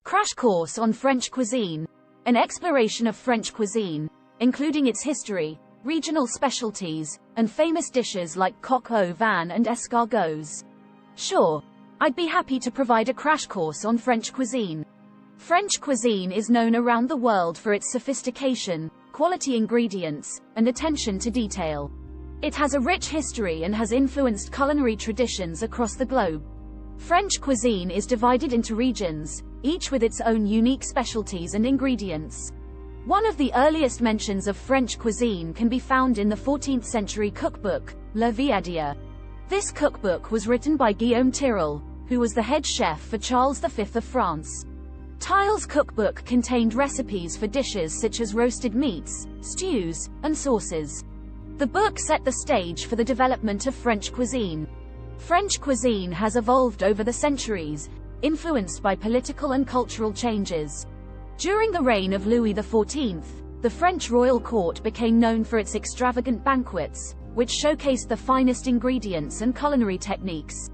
Crash course on French cuisine. An exploration of French cuisine, including its history, regional specialties, and famous dishes like coq au vin and escargots. Sure, I'd be happy to provide a crash course on French cuisine. French cuisine is known around the world for its sophistication, quality ingredients, and attention to detail. It has a rich history and has influenced culinary traditions across the globe. French cuisine is divided into regions, each with its own unique specialties and ingredients. One of the earliest mentions of French cuisine can be found in the 14th century cookbook, Le Viandier. This cookbook was written by Guillaume Tirel, who was the head chef for Charles V of France. Tirel's cookbook contained recipes for dishes such as roasted meats, stews, and sauces. The book set the stage for the development of French cuisine. French cuisine has evolved over the centuries, influenced by political and cultural changes. During the reign of Louis XIV, the French royal court became known for its extravagant banquets, which showcased the finest ingredients and culinary techniques.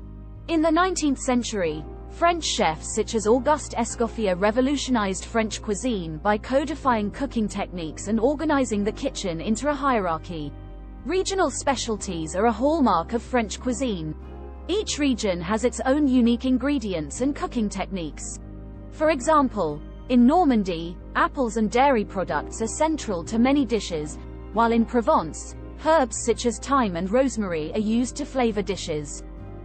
In the 19th century, French chefs such as Auguste Escoffier revolutionized French cuisine by codifying cooking techniques and organizing the kitchen into a hierarchy. Regional specialties are a hallmark of French cuisine. Each region has its own unique ingredients and cooking techniques. For example, in Normandy, apples and dairy products are central to many dishes, while in Provence, herbs such as thyme and rosemary are used to flavor dishes.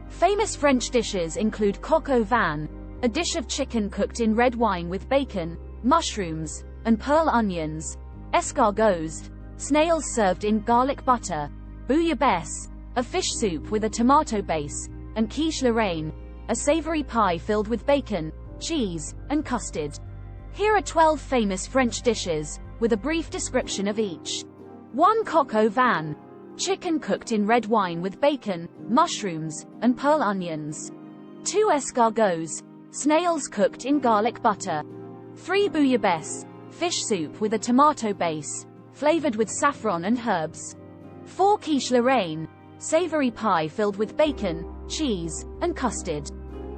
Famous French dishes include coq au vin, a dish of chicken cooked in red wine with bacon, mushrooms, and pearl onions, escargots, snails served in garlic butter, bouillabaisse, a fish soup with a tomato base, and quiche Lorraine, a savory pie filled with bacon, cheese, and custard. Here are 12 famous French dishes, with a brief description of each. 1. Coq au vin. Chicken cooked in red wine with bacon, mushrooms, and pearl onions. 2. Escargots. Snails cooked in garlic butter. 3. Bouillabaisse. Fish soup with a tomato base, flavored with saffron and herbs. 4. Quiche Lorraine. Savory pie filled with bacon, cheese, and custard.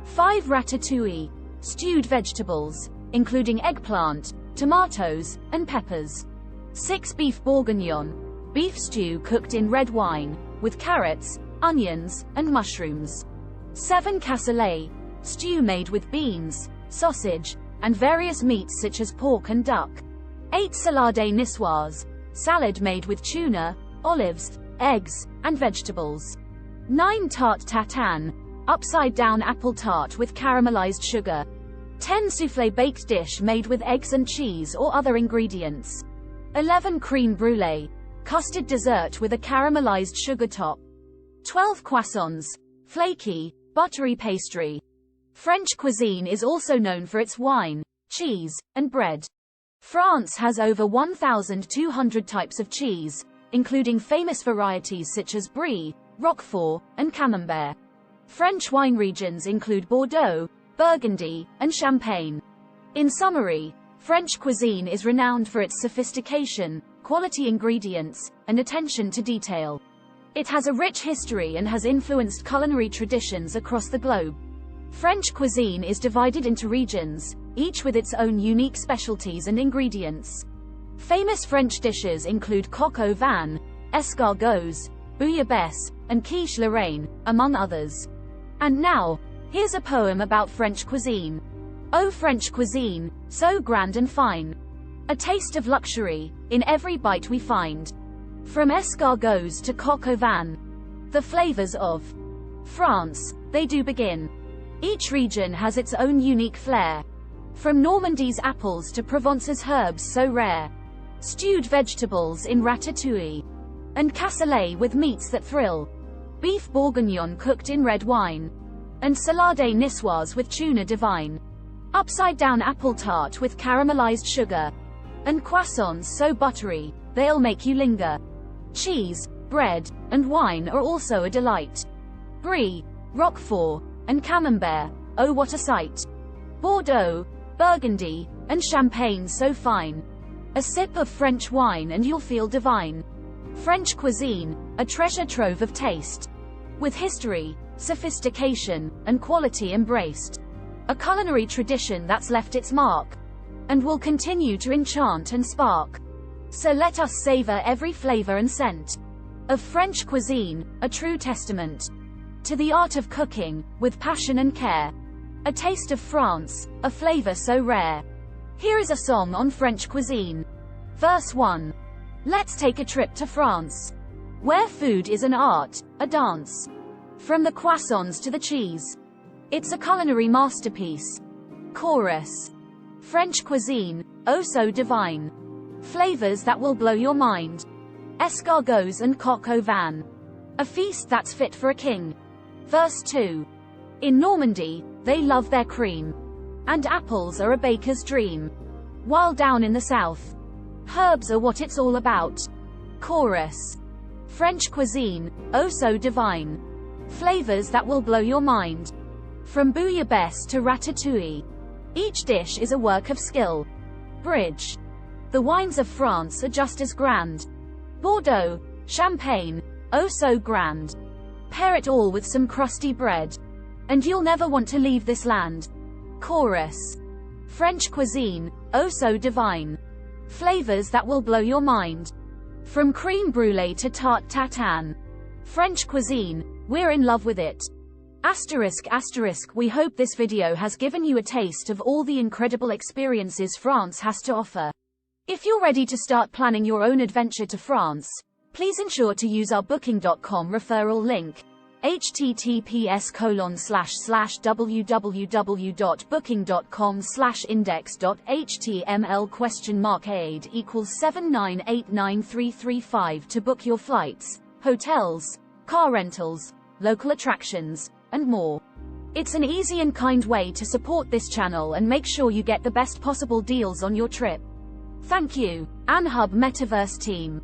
5. Ratatouille. Stewed vegetables, including eggplant, tomatoes, and peppers. 6. Beef Bourguignon. Beef stew cooked in red wine, with carrots, onions, and mushrooms. 7. Cassoulet. Stew made with beans, sausage, and various meats such as pork and duck. 8. Salade Niçoise. Salad made with tuna, olives, eggs, and vegetables. 9. Tarte tatin. Upside-down apple tart with caramelized sugar. 10. Soufflé baked dish made with eggs and cheese or other ingredients. 11. Crème brûlée. Custard dessert with a caramelized sugar top. 12. Croissants. Flaky, buttery pastry. French cuisine is also known for its wine, cheese, and bread. France has over 1,200 types of cheese, including famous varieties such as Brie, Roquefort, and Camembert. French wine regions include Bordeaux, Burgundy, and Champagne. In summary, French cuisine is renowned for its sophistication, quality ingredients, and attention to detail. It has a rich history and has influenced culinary traditions across the globe. French cuisine is divided into regions, each with its own unique specialties and ingredients. Famous French dishes include coq au vin, escargots, bouillabaisse, and quiche Lorraine, among others. And now, here's a poem about French cuisine. Oh French cuisine, so grand and fine. A taste of luxury, in every bite we find. From escargots to coq au vin. The flavors of France, they do begin. Each region has its own unique flair. From Normandy's apples to Provence's herbs so rare. Stewed vegetables in ratatouille. And cassoulet with meats that thrill. Beef bourguignon cooked in red wine. And salade niçoise with tuna divine. Upside-down apple tart with caramelized sugar. And croissants so buttery, they'll make you linger. Cheese, bread, and wine are also a delight. Brie, Roquefort, and Camembert, oh what a sight. Bordeaux, Burgundy, and Champagne so fine. A sip of French wine and you'll feel divine. French cuisine, a treasure trove of taste. With history, sophistication, and quality embraced. a culinary tradition that's left its mark and will continue to enchant and spark. So let us savor every flavor and scent of French cuisine, a true testament to the art of cooking with passion and care. A taste of France, a flavor so rare. Here is a song on French cuisine. Verse 1. Let's take a trip to France, where food is an art, a dance. From the croissants to the cheese, it's a culinary masterpiece. Chorus. French cuisine, oh so divine. Flavors that will blow your mind. Escargots and coq au vin, a feast that's fit for a king. Verse 2. In Normandy, they love their cream, and apples are a baker's dream. While down in the south, herbs are what it's all about. Chorus. French cuisine, oh so divine. Flavors that will blow your mind. From bouillabaisse to ratatouille, each dish is a work of skill. Bridge. The wines of France are just as grand. Bordeaux, Champagne, oh so grand. Pair it all with some crusty bread, and you'll never want to leave this land. Chorus. French cuisine, oh so divine. Flavors that will blow your mind. From creme brulee to tarte tatin. French cuisine, we're in love with it. Asterisk asterisk, we hope this video has given you a taste of all the incredible experiences France has to offer. If you're ready to start planning your own adventure to France, please ensure to use our booking.com referral link, https://www.booking.com/index.html?aid equals 7989335 to book your flights, hotels, car rentals, local attractions, and more. It's an easy and kind way to support this channel and make sure you get the best possible deals on your trip. Thank you, Anhub Metaverse team.